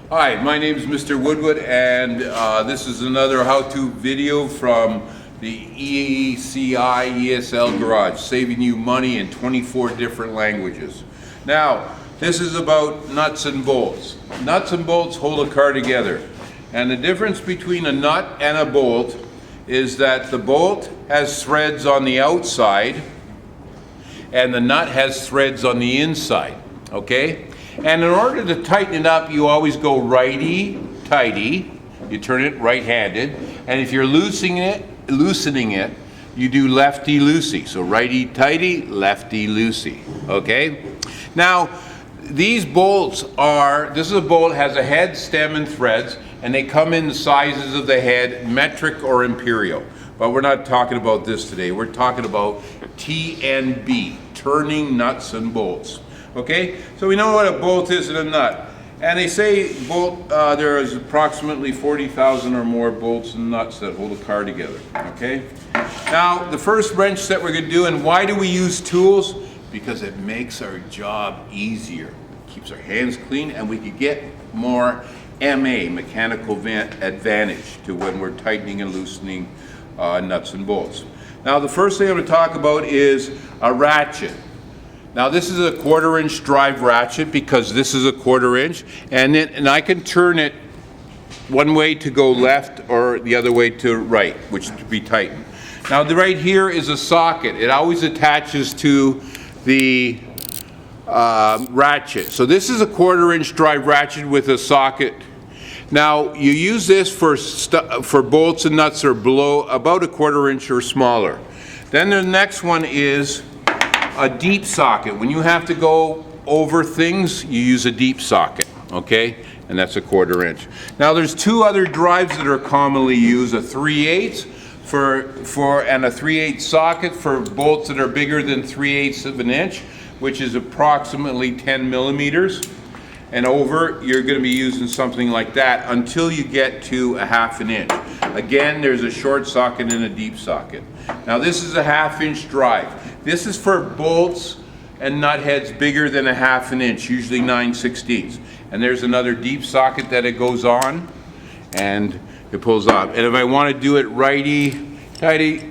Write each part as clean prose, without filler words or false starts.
Hi, my name is Mr. Woodward, and this is another how-to video from the ECI ESL Garage, saving you money in 24 different languages. Now, this is about nuts and bolts. Nuts and bolts hold a car together, and the difference between a nut and a bolt is that the bolt has threads on the outside, and the nut has threads on the inside, okay? And in order to tighten it up, you always go righty-tighty. You turn it right-handed. And if you're loosening it, you do lefty-loosey. So righty-tighty, lefty-loosey, okay? Now, these bolts this is a bolt, has a head, stem, and threads, and they come in the sizes of the head, metric or imperial. But we're not talking about this today. We're talking about TNB, turning nuts and bolts. Okay, so we know what a bolt is and a nut. And they say there is approximately 40,000 or more bolts and nuts that hold a car together. Okay, now the first wrench that we're going to do, and why do we use tools? Because it makes our job easier, keeps our hands clean, and we can get more mechanical advantage to when we're tightening and loosening nuts and bolts. Now the first thing I'm going to talk about is a ratchet. Now this is a 1/4 inch drive ratchet because this is a 1/4 inch, and I can turn it one way to go left or the other way to right, which to be tightened. Now right here is a socket. It always attaches to the ratchet. So this is a 1/4 inch drive ratchet with a socket. Now you use this for bolts and nuts that are below about a 1/4 inch or smaller. Then the next one is a deep socket. When you have to go over things, you use a deep socket, okay? And that's a 1/4 inch. Now there's two other drives that are commonly used, a 3/8 and a 3/8 socket for bolts that are bigger than 3/8 of an inch, which is approximately 10 millimeters. And over, you're going to be using something like that until you get to a 1/2 inch. Again, there's a short socket and a deep socket. Now this is a 1/2 inch drive. This is for bolts and nut heads bigger than a 1/2 inch, usually 9/16. And there's another deep socket that it goes on and it pulls off. And if I want to do it righty-tighty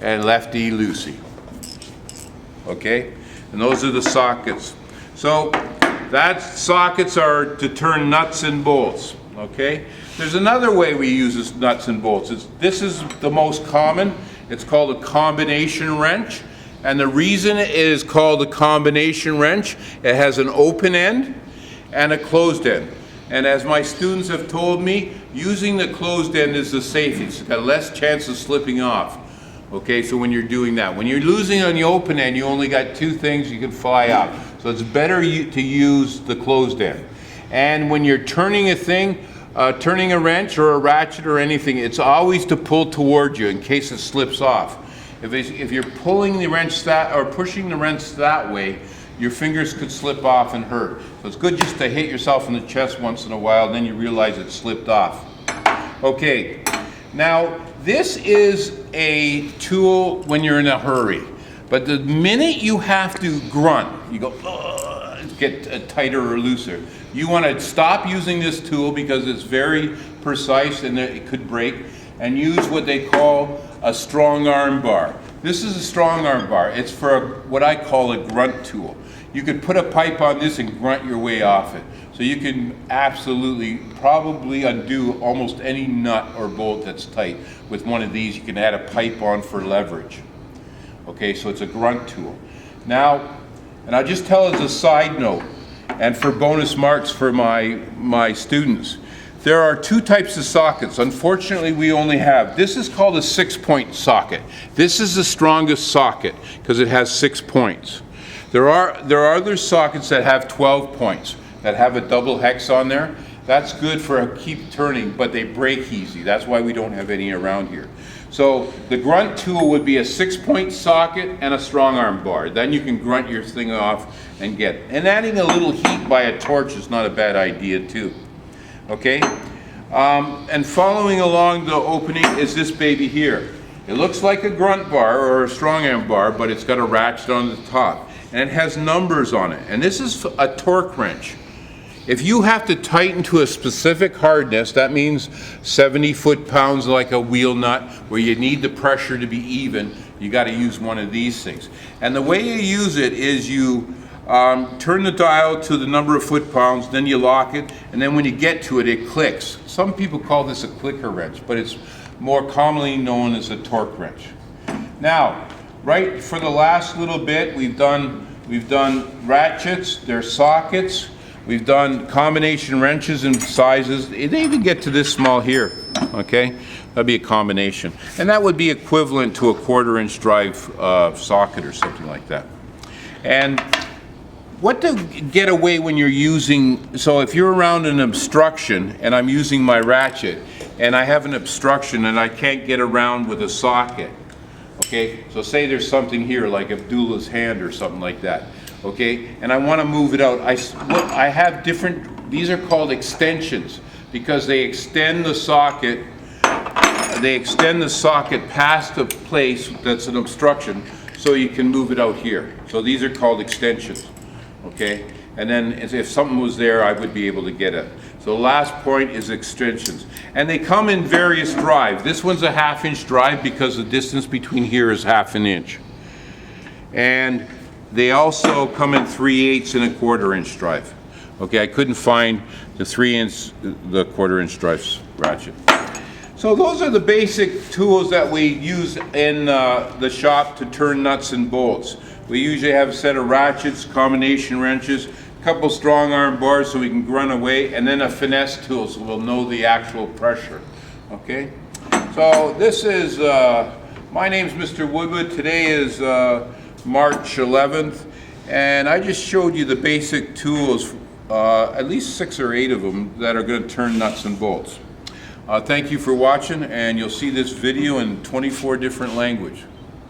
and lefty-loosey. Okay? And those are the sockets. So sockets are to turn nuts and bolts. Okay? There's another way we use this nuts and bolts. This is the most common. It's called a combination wrench. And the reason it is called a combination wrench, it has an open end and a closed end. And as my students have told me, using the closed end is the safest. It's got less chance of slipping off. Okay, so when you're doing that. When you're losing on the open end, you only got two things you can fly out. So it's better to use the closed end. And when you're turning a thing, turning a wrench or a ratchet or anything, it's always to pull toward you in case it slips off. If you're pulling the wrench or pushing the wrench that way, your fingers could slip off and hurt. So it's good just to hit yourself in the chest once in a while, and then you realize it slipped off. Okay, now this is a tool when you're in a hurry. But the minute you have to grunt, you go, get tighter or looser. You want to stop using this tool because it's very precise and it could break, and use what they call a strong arm bar. This is a strong arm bar. It's for what I call a grunt tool. You could put a pipe on this and grunt your way off it. So you can probably undo almost any nut or bolt that's tight with one of these. You can add a pipe on for leverage. Okay, so it's a grunt tool. Now, and I'll just tell as a side note, and for bonus marks for my students, there are two types of sockets. Unfortunately, we only have, this is called a 6-point socket. This is the strongest socket because it has 6 points. There are other sockets that have 12 points, that have a double hex on there. That's good for keep turning, but they break easy. That's why we don't have any around here. So the grunt tool would be a 6-point socket and a strong arm bar. Then you can grunt your thing off and get it. And adding a little heat by a torch is not a bad idea too. Okay? And following along the opening is this baby here. It looks like a grunt bar or a strong arm bar, but it's got a ratchet on the top. And it has numbers on it. And this is a torque wrench. If you have to tighten to a specific hardness, that means 70 foot-pounds like a wheel nut, where you need the pressure to be even, you got to use one of these things. And the way you use it is you turn the dial to the number of foot-pounds, then you lock it, and then when you get to it, it clicks. Some people call this a clicker wrench, but it's more commonly known as a torque wrench. Now, right for the last little bit, we've done ratchets, they're sockets, we've done combination wrenches and sizes. They even get to this small here, okay? That'd be a combination. And that would be equivalent to a 1/4-inch drive socket or something like that. And what to get away when you're using, so if you're around an obstruction and I'm using my ratchet and I have an obstruction and I can't get around with a socket, okay? So say there's something here like Abdullah's hand or something like that, okay? And I want to move it out. I have different, these are called extensions because they extend the socket past a place that's an obstruction so you can move it out here. So these are called extensions. Okay, and then if something was there, I would be able to get it. So the last point is extensions. And they come in various drives. This one's a 1/2-inch drive because the distance between here is 1/2 inch. And they also come in 3/8 and a 1/4-inch drive. Okay, I couldn't find the 3-inch, the 1/4-inch drive ratchet. So those are the basic tools that we use in the shop to turn nuts and bolts. We usually have a set of ratchets, combination wrenches, a couple strong arm bars so we can run away, and then a finesse tool so we'll know the actual pressure. Okay? So this is, my name's Mr. Woodward. Today is March 11th, and I just showed you the basic tools, at least 6 or 8 of them, that are going to turn nuts and bolts. Thank you for watching, and you'll see this video in 24 different languages.